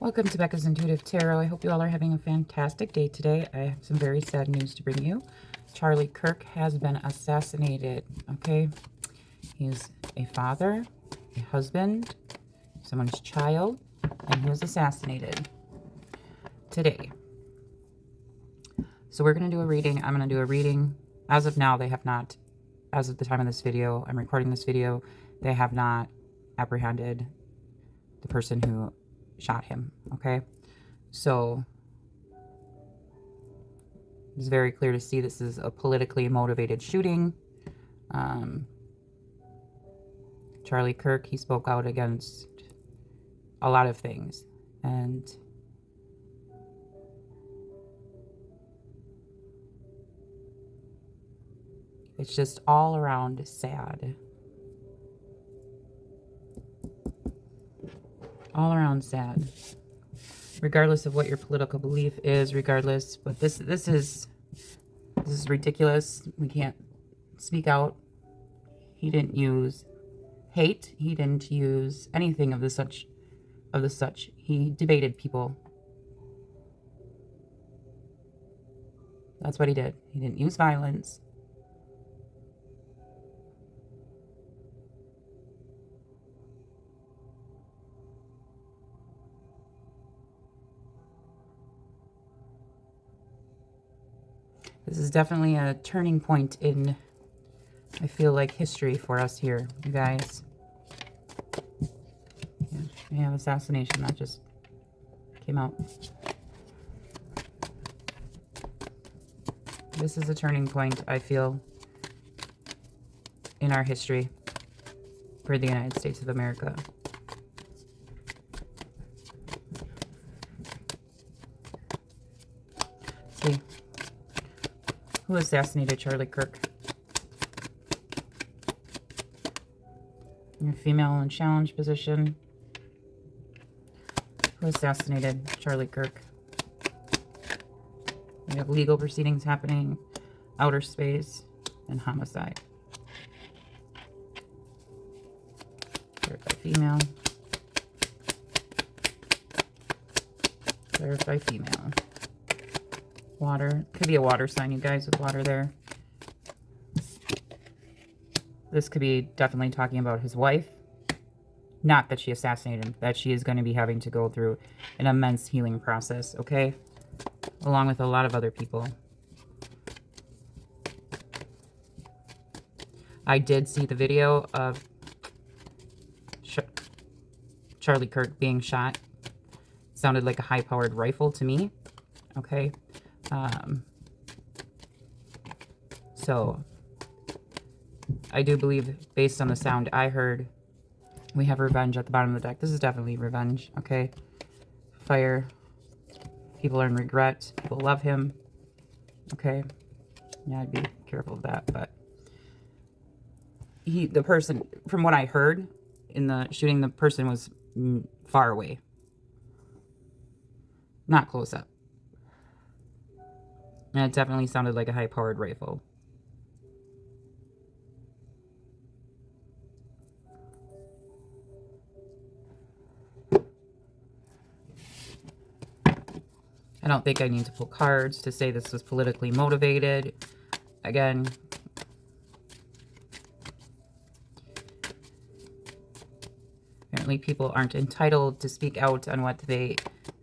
Welcome to Becca's Intuitive Tarot. I hope you all are having a fantastic day today. I have some very sad news to bring you. Charlie Kirk has been assassinated, okay? He's a father, a husband, someone's child, and he was assassinated today. So we're going to do a reading. I'm going to do a reading. As of now, they have not, as of the time of this video, I'm recording this video, they have not apprehended the person who shot him, okay? So it's very clear to see this is a politically motivated shooting. Charlie Kirk, he spoke out against a lot of things, and it's just all around sad. All around sad. Regardless of what your political belief is, regardless, but this is ridiculous. We can't speak out. He didn't use hate. He didn't use anything of the such. He debated people. That's what he did. He didn't use violence. This is definitely a turning point in, I feel like, history for us here, you guys. Yeah, we have assassination. That just came out. This is a turning point, I feel, in our history for the United States of America. Let's see. Who assassinated Charlie Kirk? Your female in challenge position. Who assassinated Charlie Kirk? We have legal proceedings happening, outer space, and homicide. Verify female. Verify female. Water. Could be a water sign, you guys, with water there. This could be definitely talking about his wife. Not that she assassinated him. That she is going to be having to go through an immense healing process, okay? Along with a lot of other people. I did see the video of Charlie Kirk being shot. Sounded like a high-powered rifle to me, okay? So I do believe, based on the sound I heard, we have revenge at the bottom of the deck. This is definitely revenge, okay? Fire. People are in regret. People love him. Okay. Yeah, I'd be careful of that, but the person, from what I heard in the shooting, the person was far away. Not close up. And it definitely sounded like a high-powered rifle. I don't think I need to pull cards to say this was politically motivated. Again, apparently people aren't entitled to speak out on what they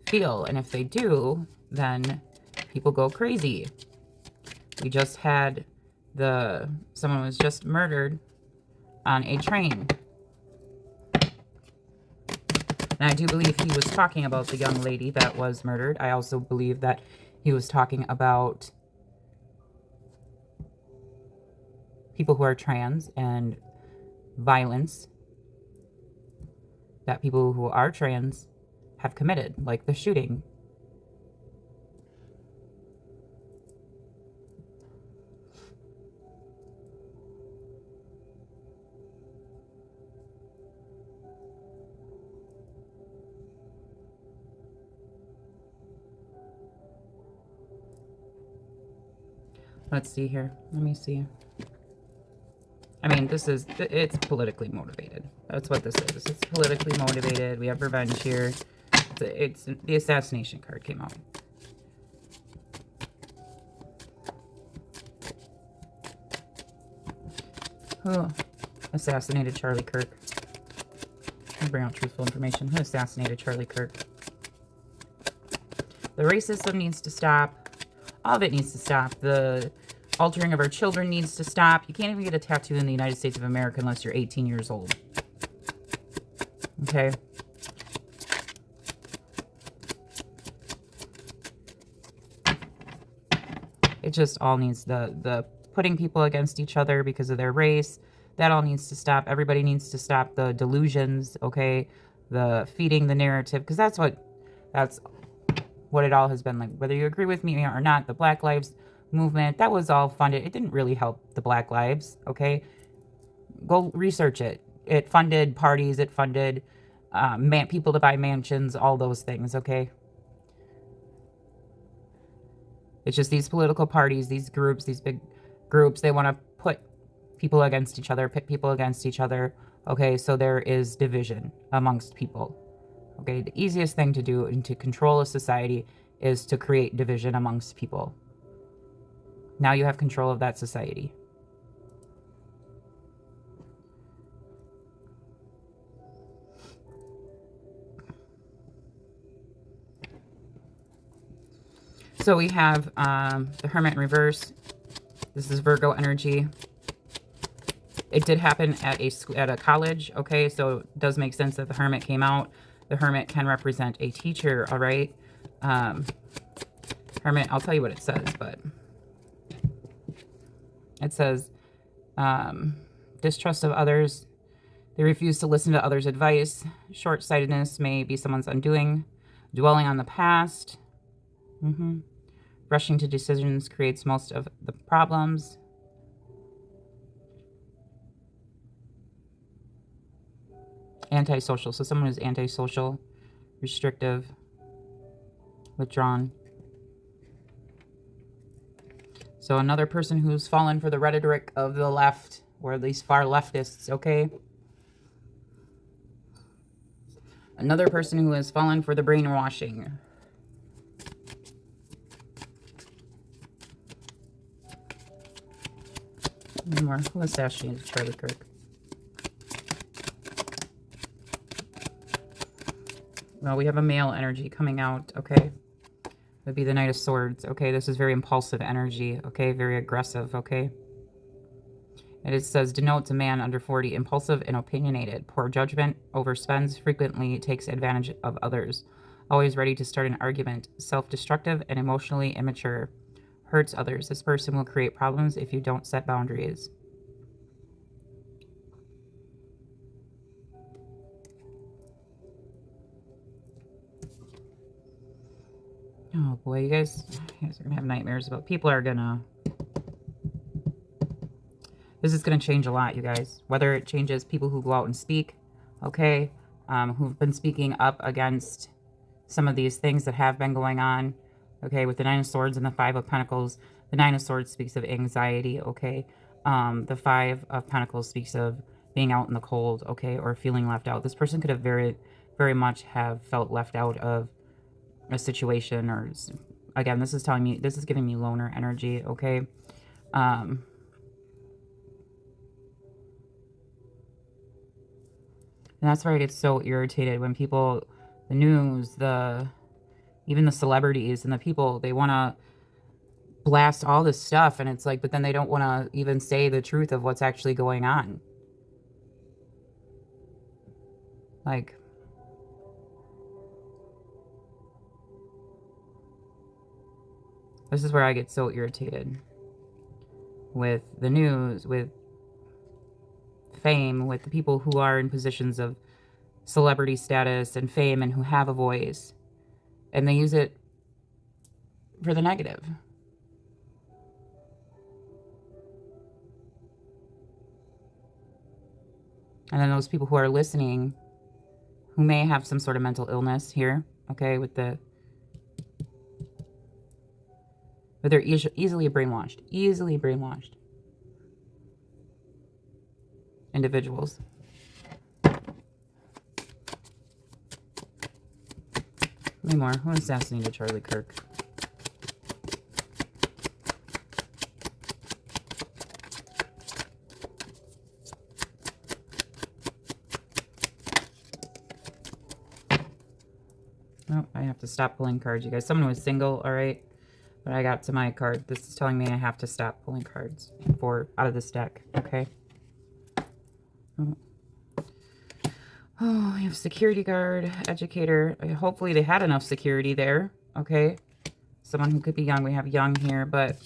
feel. And if they do, then people go crazy. We just had someone was just murdered on a train. And I do believe he was talking about the young lady that was murdered. I also believe that he was talking about people who are trans and violence that people who are trans have committed, like the shooting. Let's see here. Let me see. I mean, it's politically motivated. That's what this is. It's politically motivated. We have revenge here. It's the assassination card came out. Who assassinated Charlie Kirk? I'll bring out truthful information. Who assassinated Charlie Kirk? The racism needs to stop. All of it needs to stop. The altering of our children needs to stop. You can't even get a tattoo in the United States of America unless you're 18 years old. Okay? It just all needs the putting people against each other because of their race. That all needs to stop. Everybody needs to stop the delusions, okay? The feeding the narrative, because that's what it all has been like. Whether you agree with me or not, the Black Lives Movement, that was all funded. It didn't really help the Black lives, okay? Go research it. It funded parties. It funded people to buy mansions, all those things, okay? It's just these political parties, these groups, these big groups, they want to put people against each other, pit people against each other, okay? So there is division amongst people, okay? The easiest thing to do and to control a society is to create division amongst people. Now you have control of that society. So we have the Hermit in reverse. This is Virgo energy. It did happen at a college, okay? So it does make sense that the Hermit came out. The Hermit can represent a teacher, all right? Hermit, I'll tell you what it says, but it says distrust of others. They refuse to listen to others' advice. Short-sightedness may be someone's undoing. Dwelling on the past. Rushing to decisions creates most of the problems. Antisocial. So someone who's antisocial, restrictive, withdrawn. So another person who's fallen for the rhetoric of the left, or these far leftists, okay? Another person who has fallen for the brainwashing. One more. Who assassinated Charlie Kirk? Well, we have a male energy coming out, okay? Would be the Knight of Swords, okay? This is very impulsive energy, okay? Very aggressive, okay? And it says, denotes a man under 40, impulsive and opinionated, poor judgment, overspends, frequently takes advantage of others, always ready to start an argument, self-destructive and emotionally immature, hurts others. This person will create problems if you don't set boundaries. Oh boy, you guys are gonna have nightmares about people are gonna. This is gonna change a lot, you guys. Whether it changes people who go out and speak, okay, who've been speaking up against some of these things that have been going on, okay, with the Nine of Swords and the Five of Pentacles. The Nine of Swords speaks of anxiety, okay. The Five of Pentacles speaks of being out in the cold, okay, or feeling left out. This person could have very, very much have felt left out of a situation, or again, this is telling me, this is giving me loner energy, okay? And that's why I get so irritated when people, the news, even the celebrities and the people, they want to blast all this stuff, and it's like, but then they don't want to even say the truth of what's actually going on. Like, this is where I get so irritated with the news, with fame, with the people who are in positions of celebrity status and fame and who have a voice, and they use it for the negative. And then those people who are listening, who may have some sort of mental illness here, okay, but they're easily brainwashed individuals. Give me more. Who assassinated Charlie Kirk? Oh, I have to stop pulling cards, you guys. Someone was single, all right? But I got to my card. This is telling me I have to stop pulling cards out of this deck, okay? Oh, we have security guard, educator. Hopefully they had enough security there, okay? Someone who could be young. We have young here, but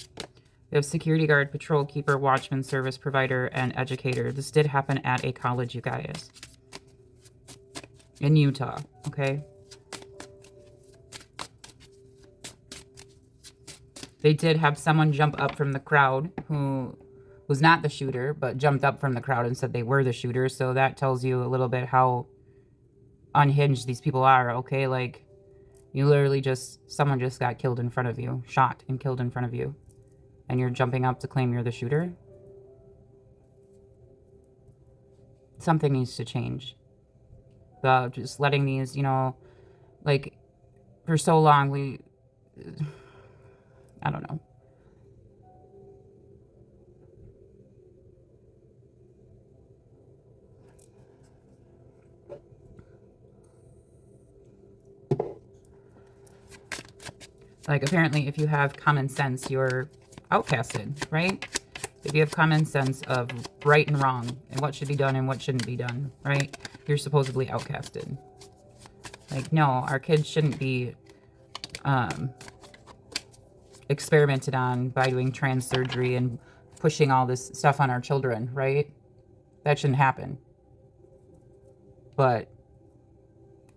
we have security guard, patrol keeper, watchman, service provider, and educator. This did happen at a college, you guys. In Utah, okay? They did have someone jump up from the crowd who was not the shooter, but jumped up from the crowd and said they were the shooter. So that tells you a little bit how unhinged these people are, okay? Like, you literally someone just got killed in front of you, shot and killed in front of you, and you're jumping up to claim you're the shooter? Something needs to change. Just letting these, you know, like, for so long, I don't know. Like, apparently, if you have common sense, you're outcasted, right? If you have common sense of right and wrong and what should be done and what shouldn't be done, right? You're supposedly outcasted. Like, no, our kids shouldn't be experimented on by doing trans surgery and pushing all this stuff on our children, right? That shouldn't happen. But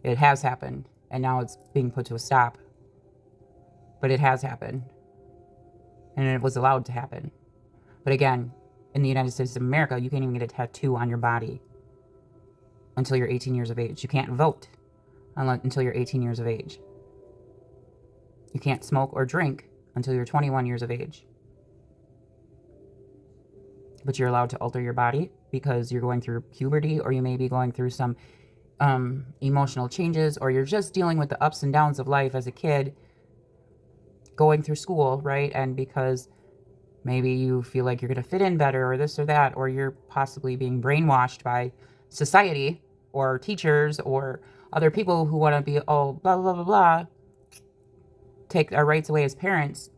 it has happened, and now it's being put to a stop. But it has happened, and it was allowed to happen. But again, in the United States of America, you can't even get a tattoo on your body until you're 18 years of age. You can't vote until you're 18 years of age. You can't smoke or drink until you're 21 years of age. But you're allowed to alter your body because you're going through puberty, or you may be going through some emotional changes, or you're just dealing with the ups and downs of life as a kid, going through school, right? And because maybe you feel like you're going to fit in better, or this or that, or you're possibly being brainwashed by society or teachers or other people who want to be all blah, blah, blah, blah, take our rights away as parents.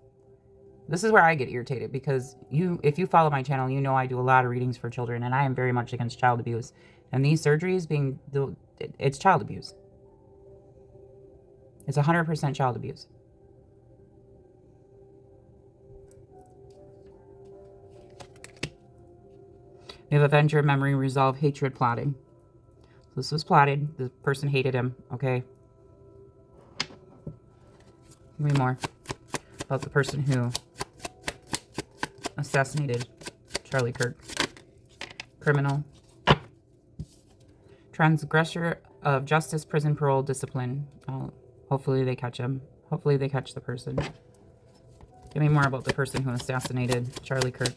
This is where I get irritated, because if you follow my channel, you know I do a lot of readings for children, and I am very much against child abuse. And these surgeries it's child abuse. It's 100% child abuse. We have Avenger, Memory, Resolve, Hatred, Plotting. So this was plotted. The person hated him, okay? Give me more about the person who assassinated Charlie Kirk. Criminal. Transgressor of justice, prison, parole, discipline. Hopefully they catch him. Hopefully they catch the person. Give me more about the person who assassinated Charlie Kirk.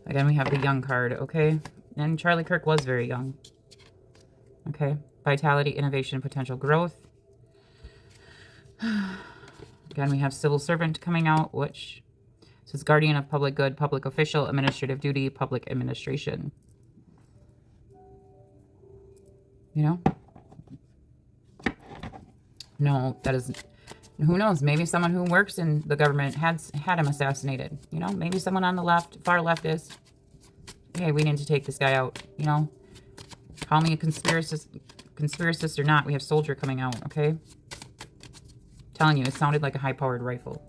Again, we have the young card, okay? And Charlie Kirk was very young. Okay. Vitality, innovation, potential growth. Again, we have civil servant coming out, which says guardian of public good, public official, administrative duty, public administration. You know? No, that isn't. Who knows? Maybe someone who works in the government had him assassinated. You know, maybe someone on the left, far leftist. Hey, we need to take this guy out. You know, call me a conspiracist or not. We have soldier coming out. Okay, telling you, it sounded like a high-powered rifle.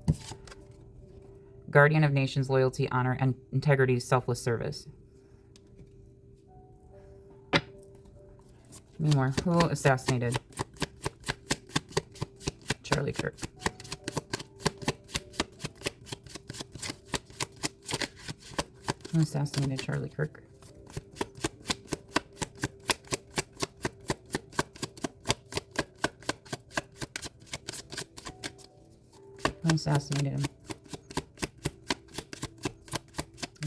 Guardian of nations, loyalty, honor, and integrity, selfless service. Give me more. Who assassinated Charlie Kirk? Who assassinated Charlie Kirk? Who assassinated him?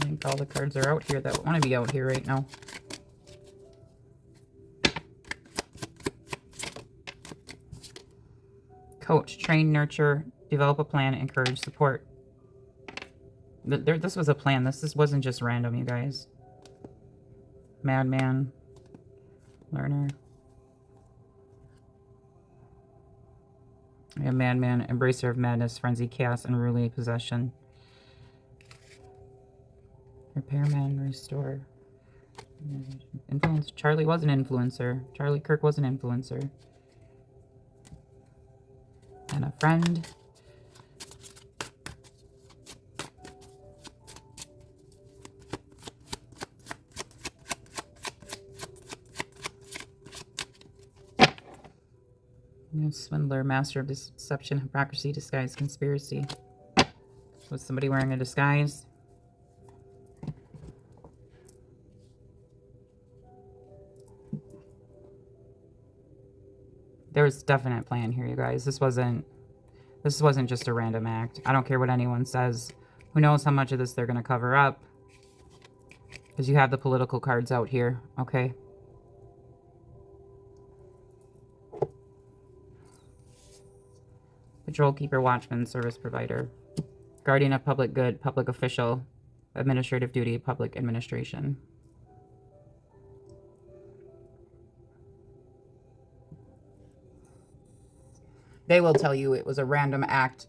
I think all the cards are out here that want to be out here right now. Coach, train, nurture, develop a plan, encourage, support. This was a plan. This wasn't just random, you guys. Madman. Learner. We have madman, embracer of madness, frenzy, chaos, unruly possession. Repairman, restore. Influence. Charlie was an influencer. Charlie Kirk was an influencer. And a friend. Swindler, master of deception, hypocrisy, disguise, conspiracy. Was somebody wearing a disguise? There was definite plan here, you guys. This wasn't just a random act. I don't care what anyone says. Who knows how much of this they're going to cover up? Because you have the political cards out here, okay? Patrol keeper, watchman, service provider. Guardian of public good, public official, administrative duty, public administration. They will tell you it was a random act.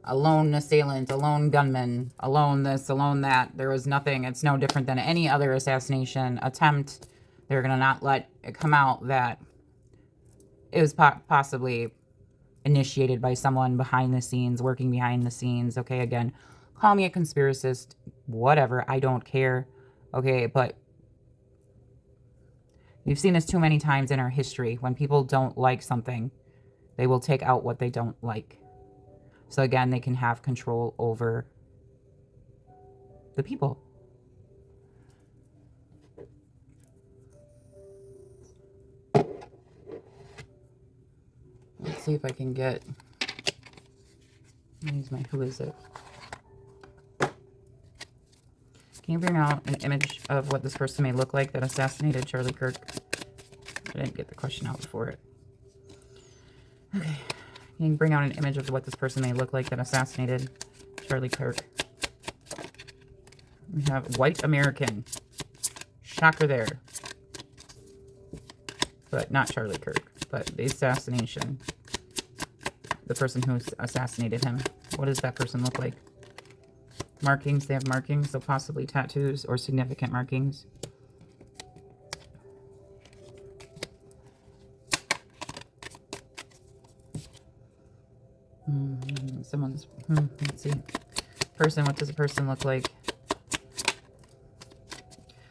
A lone assailant, a lone gunman, a lone this, a lone that. There was nothing. It's no different than any other assassination attempt. They're going to not let it come out that it was possibly initiated by someone behind the scenes, working behind the scenes. Okay, again, call me a conspiracist, whatever. I don't care. Okay, but we've seen this too many times in our history. When people don't like something, they will take out what they don't like. So again, they can have control over the people. Let's see if I can get... Use my... Who is it? Can you bring out an image of what this person may look like that assassinated Charlie Kirk? I didn't get the question out before it. Okay. You can bring out an image of what this person may look like that assassinated Charlie Kirk. We have white American. Shocker there. But not Charlie Kirk. But the assassination. The person who assassinated him. What does that person look like? Markings. They have markings. So possibly tattoos or significant markings. Someone's... let's see. Person. What does a person look like?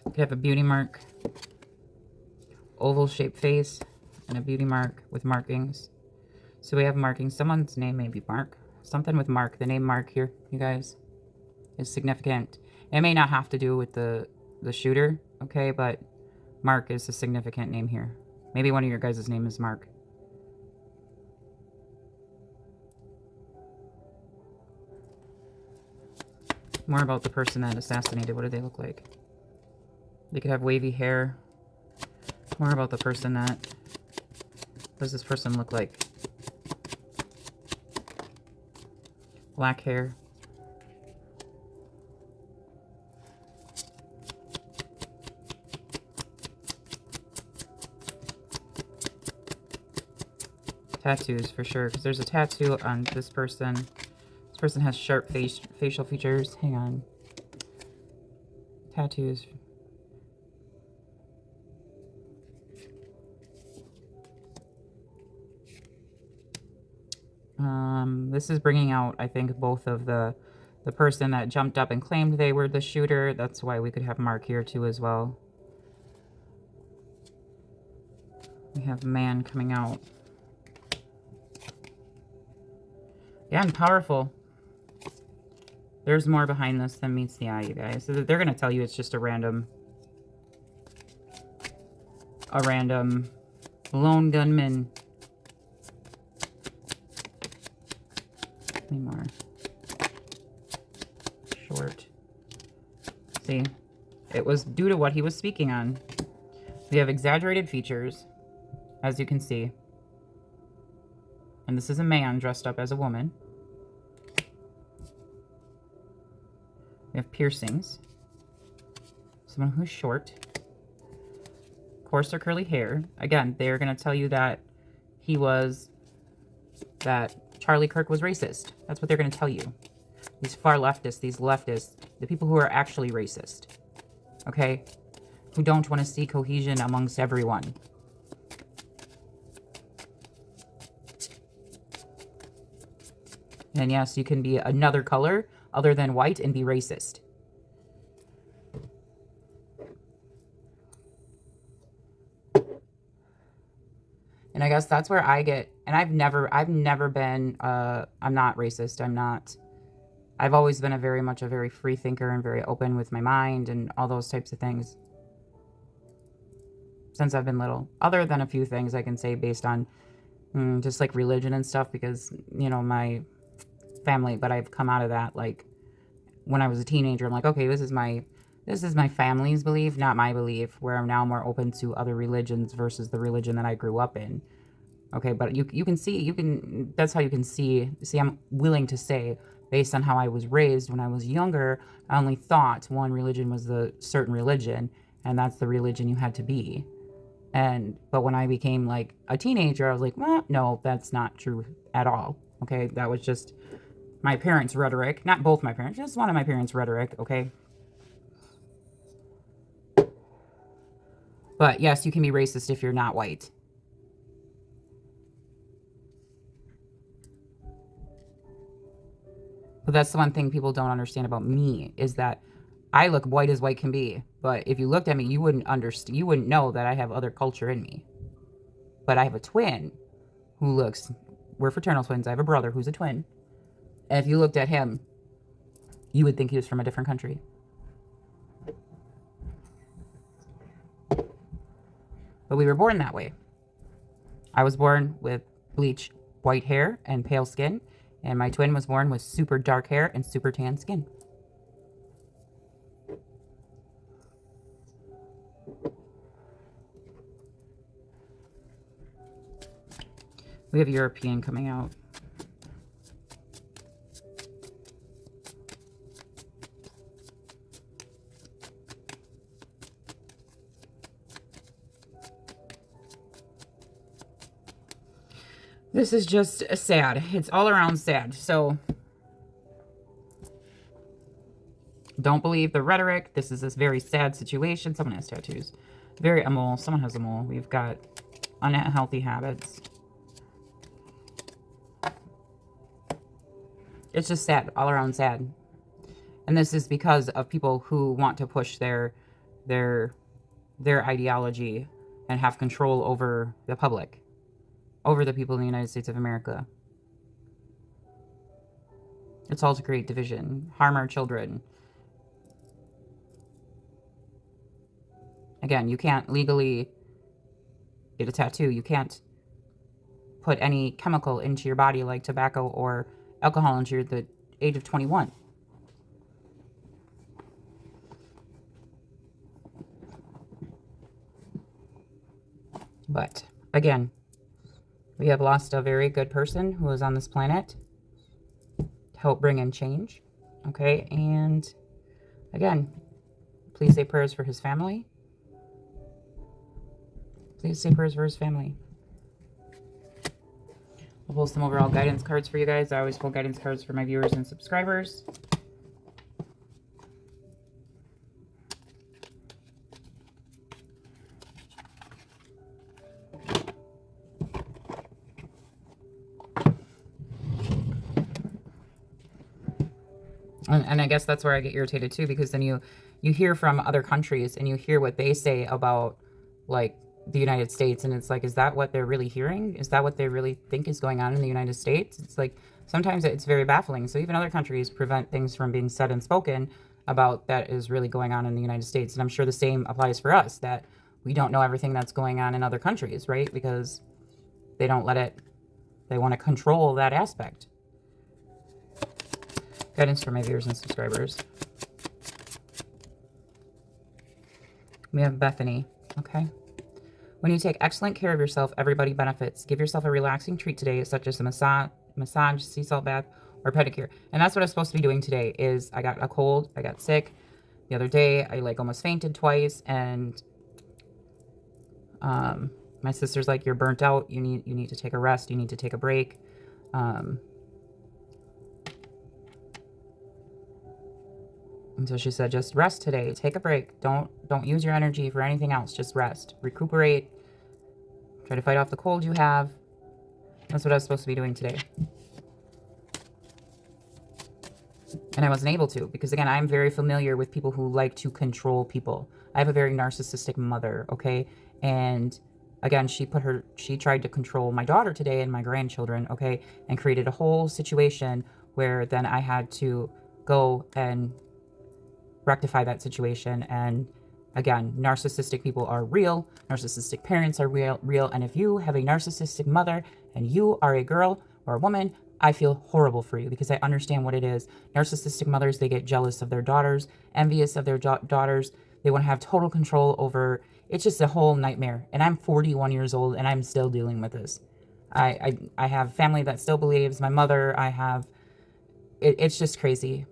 Could have a beauty mark. Oval-shaped face. And a beauty mark with markings. So we have markings. Someone's name may be Mark. Something with Mark. The name Mark here, you guys, is significant. It may not have to do with the shooter, okay? But Mark is a significant name here. Maybe one of your guys' name is Mark. More about the person that assassinated. What do they look like? They could have wavy hair. More about the person that... What does this person look like? Black hair. Tattoos for sure, because there's a tattoo on this person. This person has sharp facial features. Hang on. Tattoos. This is bringing out, I think, both of the person that jumped up and claimed they were the shooter. That's why we could have Mark here too as well. We have man coming out. Yeah, and powerful. There's more behind this than meets the eye, you guys. So they're going to tell you it's just a random lone gunman. Any more? Short. See, it was due to what he was speaking on. We have exaggerated features, as you can see. And this is a man dressed up as a woman. We have piercings. Someone who's short. Coarse or curly hair. Again, they're going to tell you that that Charlie Kirk was racist. That's what they're going to tell you. These far leftists, these leftists, the people who are actually racist. Okay? Who don't want to see cohesion amongst everyone. And yes, you can be another color other than white and be racist. And I guess that's where I get, and I've never been, I'm not racist. I've always been a very free thinker and very open with my mind and all those types of things. Since I've been little. Other than a few things I can say based on just like religion and stuff, because, you know, my family, but I've come out of that, like, when I was a teenager, I'm like, okay, this is my family's belief, not my belief, where I'm now more open to other religions versus the religion that I grew up in. Okay, but you can, that's how you can see, I'm willing to say, based on how I was raised when I was younger, I only thought one religion was the certain religion, and that's the religion you had to be. But when I became like a teenager, I was like, well, no, that's not true at all. Okay, that was just my parents' rhetoric. Not both my parents, just one of my parents' rhetoric, okay? But yes, you can be racist if you're not white. But that's the one thing people don't understand about me, is that I look white as white can be. But if you looked at me, you wouldn't understand. You wouldn't know that I have other culture in me. But I have a twin who looks, we're fraternal twins. I have a brother who's a twin. And if you looked at him, you would think he was from a different country. But we were born that way. I was born with bleached white hair and pale skin, and my twin was born with super dark hair and super tan skin. We have European coming out. This is just sad. It's all around sad. So don't believe the rhetoric. This is this very sad situation. Someone has tattoos. A mole. Someone has a mole. We've got unhealthy habits. It's just sad. All around sad. And this is because of people who want to push their ideology and have control over the public. Over the people in the United States of America. It's all to create division, harm our children. Again, you can't legally get a tattoo. You can't put any chemical into your body like tobacco or alcohol until the age of 21. But again, we have lost a very good person who was on this planet to help bring in change. Okay, and again, please say prayers for his family. Please say prayers for his family. I'll pull some overall guidance cards for you guys. I always pull guidance cards for my viewers and subscribers. And I guess that's where I get irritated too, because then you hear from other countries and you hear what they say about like the United States, and it's like, is that what they're really hearing? Is that what they really think is going on in the United States? It's like sometimes it's very baffling. So even other countries prevent things from being said and spoken about that is really going on in the United States. And I'm sure the same applies for us, that we don't know everything that's going on in other countries, right? Because they don't let it, they want to control that aspect. Guidance for my viewers and subscribers. We have Bethany, okay? When you take excellent care of yourself, everybody benefits. Give yourself a relaxing treat today, such as a massage, sea salt bath, or pedicure. And that's what I'm supposed to be doing today. Is I got a cold, I got sick the other day. I like almost fainted twice, and my sister's like, "You're burnt out. You need to take a rest. You need to take a break." And so she said, "Just rest today. Take a break. Don't use your energy for anything else. Just rest, recuperate, try to fight off the cold you have." That's what I was supposed to be doing today. And I wasn't able to, because again, I'm very familiar with people who like to control people. I have a very narcissistic mother, okay? And again, she tried to control my daughter today and my grandchildren, okay? And created a whole situation where then I had to go and rectify that situation. And again, narcissistic people are real. Narcissistic parents are real. And if you have a narcissistic mother and you are a girl or a woman, I feel horrible for you, because I understand what it is. Narcissistic mothers, they get jealous of their daughters, envious of their daughters. They want to have total control over. It's just a whole nightmare. And I'm 41 years old and I'm still dealing with this. I have family that still believes. My mother, it's just crazy.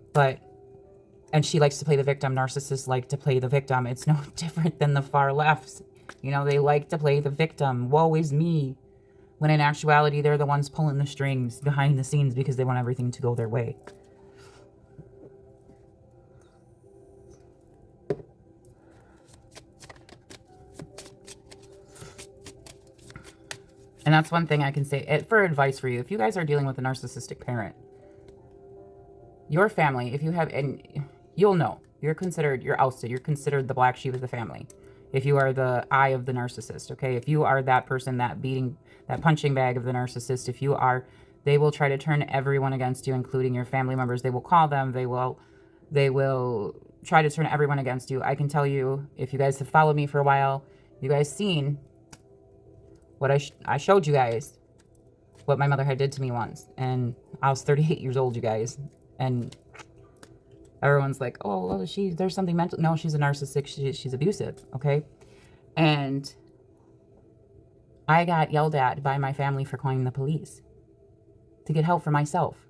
And she likes to play the victim. Narcissists like to play the victim. It's no different than the far left. You know, they like to play the victim. Woe is me. When in actuality, they're the ones pulling the strings behind the scenes because they want everything to go their way. And that's one thing I can say for advice for you. If you guys are dealing with a narcissistic parent, your family, if you have, and you'll know, you're ousted. You're considered the black sheep of the family. If you are the eye of the narcissist, okay? If you are that person, that punching bag of the narcissist, they will try to turn everyone against you, including your family members. They will call them. They will try to turn everyone against you. I can tell you, if you guys have followed me for a while, you guys seen what I showed you guys, what my mother had did to me once. And I was 38 years old, you guys. And everyone's like, "Oh, well, there's something mental." No, she's a narcissist. She's abusive, okay? And I got yelled at by my family for calling the police to get help for myself.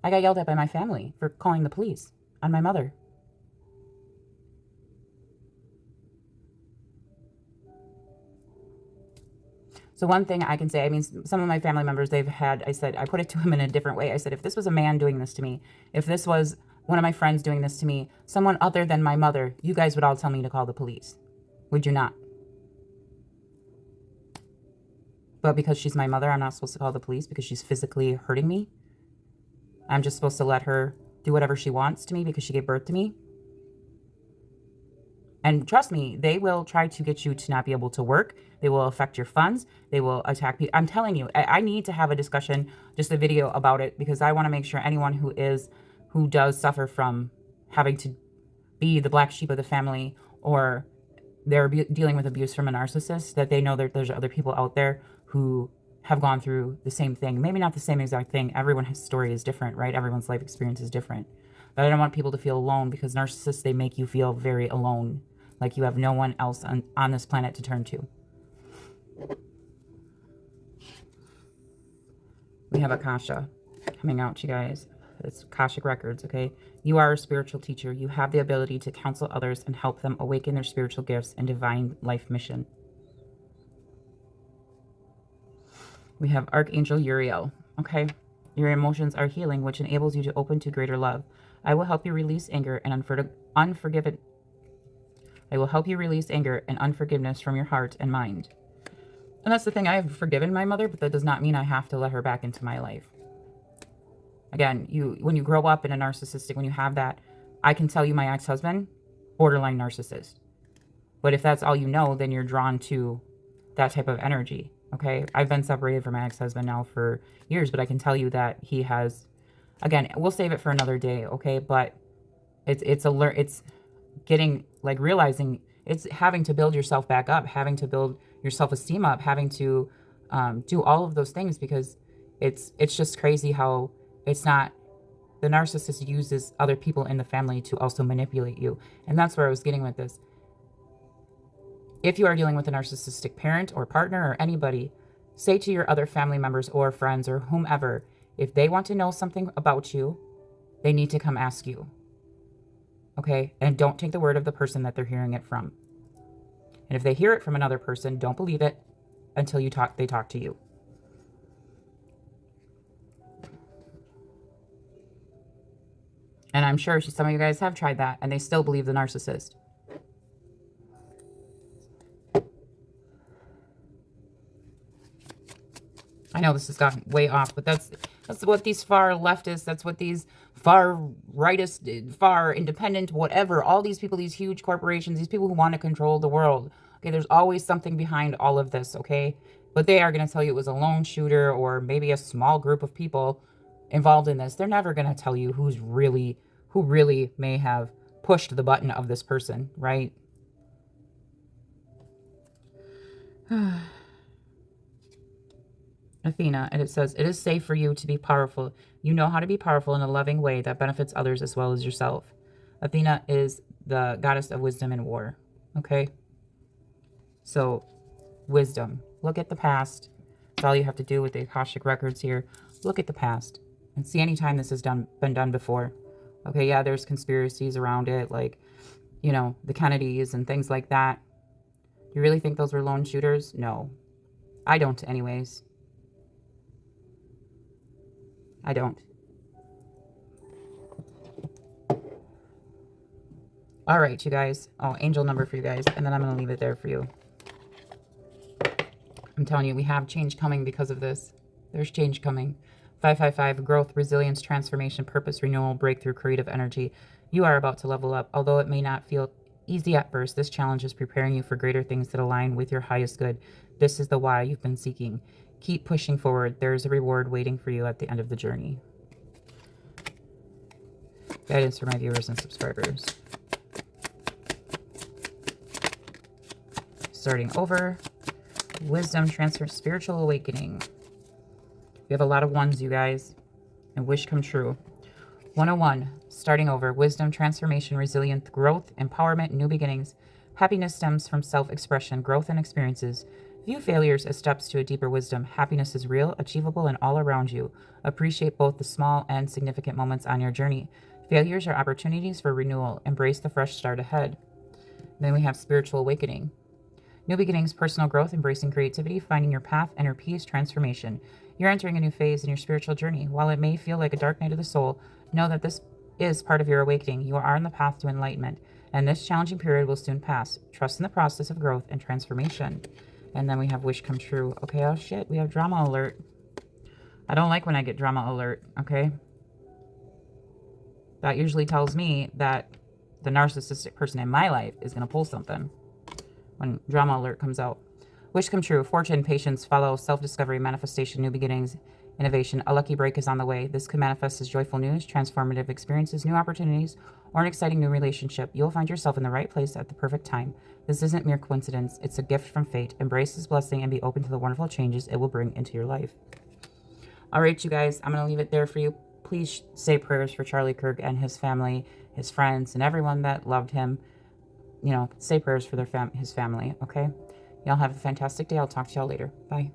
I got yelled at by my family for calling the police on my mother. So one thing I can say, I mean, some of my family members, I put it to them in a different way. I said, if this was a man doing this to me, if this was one of my friends doing this to me, someone other than my mother, you guys would all tell me to call the police. Would you not? But because she's my mother, I'm not supposed to call the police because she's physically hurting me. I'm just supposed to let her do whatever she wants to me because she gave birth to me. And trust me, they will try to get you to not be able to work. They will affect your funds. They will attack people. I'm telling you, I need to have a discussion, just a video about it, because I want to make sure anyone who does suffer from having to be the black sheep of the family, or they're dealing with abuse from a narcissist, that they know that there's other people out there who have gone through the same thing. Maybe not the same exact thing. Everyone's story is different, right? Everyone's life experience is different. But I don't want people to feel alone, because narcissists, they make you feel very alone. Like you have no one else on this planet to turn to. We have Akasha coming out, you guys. It's Akashic Records, okay? You are a spiritual teacher. You have the ability to counsel others and help them awaken their spiritual gifts and divine life mission. We have Archangel Uriel, okay? Your emotions are healing, which enables you to open to greater love. I will help you release anger and unforgiveness. I will help you release anger and unforgiveness from your heart and mind. And that's the thing. I have forgiven my mother, but that does not mean I have to let her back into my life. Again, when you grow up in a narcissistic, when you have that, I can tell you my ex-husband, borderline narcissist. But if that's all you know, then you're drawn to that type of energy, okay? I've been separated from my ex-husband now for years, but I can tell you that he has, again, we'll save it for another day, okay? But it's getting, like, realizing it's having to build yourself back up, having to build your self-esteem up, having to do all of those things, because it's just crazy how it's not, the narcissist uses other people in the family to also manipulate you. And that's where I was getting with this. If you are dealing with a narcissistic parent or partner or anybody, say to your other family members or friends or whomever, if they want to know something about you, they need to come ask you. Okay? And don't take the word of the person that they're hearing it from. And if they hear it from another person, don't believe it until they talk to you. And I'm sure some of you guys have tried that and they still believe the narcissist. I know this has gotten way off, but that's what these far leftists, that's what these far rightist, far independent, whatever, all these people, these huge corporations, these people who want to control the world. Okay, there's always something behind all of this, okay? But they are going to tell you it was a lone shooter or maybe a small group of people involved in this. They're never going to tell you who really may have pushed the button of this person, right? Athena, and it says, it is safe for you to be powerful. You know how to be powerful in a loving way that benefits others as well as yourself. Athena is the goddess of wisdom and war, okay? So, wisdom. Look at the past. That's all you have to do with the Akashic records here. Look at the past and see any time this has been done before. Okay, yeah, there's conspiracies around it, like, you know, the Kennedys and things like that. Do you really think those were lone shooters? No. I don't anyways. I don't. All right, you guys. Oh, angel number for you guys. And then I'm going to leave it there for you. I'm telling you, we have change coming because of this. There's change coming. 555, growth, resilience, transformation, purpose, renewal, breakthrough, creative energy. You are about to level up. Although it may not feel easy at first, this challenge is preparing you for greater things that align with your highest good. This is the why you've been seeking. Keep pushing forward. There is a reward waiting for you at the end of the journey. Guidance for my viewers and subscribers. Starting over. Wisdom, transfer, spiritual awakening. We have a lot of ones, you guys. And wish come true. 101. Starting over. Wisdom, transformation, resilience, growth, empowerment, new beginnings. Happiness stems from self-expression, growth, and experiences. View failures as steps to a deeper wisdom. Happiness is real, achievable, and all around you. Appreciate both the small and significant moments on your journey. Failures are opportunities for renewal. Embrace the fresh start ahead. Then we have spiritual awakening. New beginnings, personal growth, embracing creativity, finding your path, inner peace, transformation. You're entering a new phase in your spiritual journey. While it may feel like a dark night of the soul, know that this is part of your awakening. You are on the path to enlightenment, and this challenging period will soon pass. Trust in the process of growth and transformation. And then we have wish come true. Okay, oh shit, we have drama alert. I don't like when I get drama alert, okay? That usually tells me that the narcissistic person in my life is going to pull something when drama alert comes out. Wish come true. Fortune, patience, follow, self-discovery, manifestation, new beginnings, innovation. A lucky break is on the way. This could manifest as joyful news, transformative experiences, new opportunities, or an exciting new relationship. You'll find yourself in the right place at the perfect time. This isn't mere coincidence. It's a gift from fate. Embrace this blessing and be open to the wonderful changes it will bring into your life. All right, you guys, I'm going to leave it there for you. Please say prayers for Charlie Kirk and his family, his friends, and everyone that loved him. You know, say prayers for his family, okay? Y'all have a fantastic day. I'll talk to y'all later. Bye.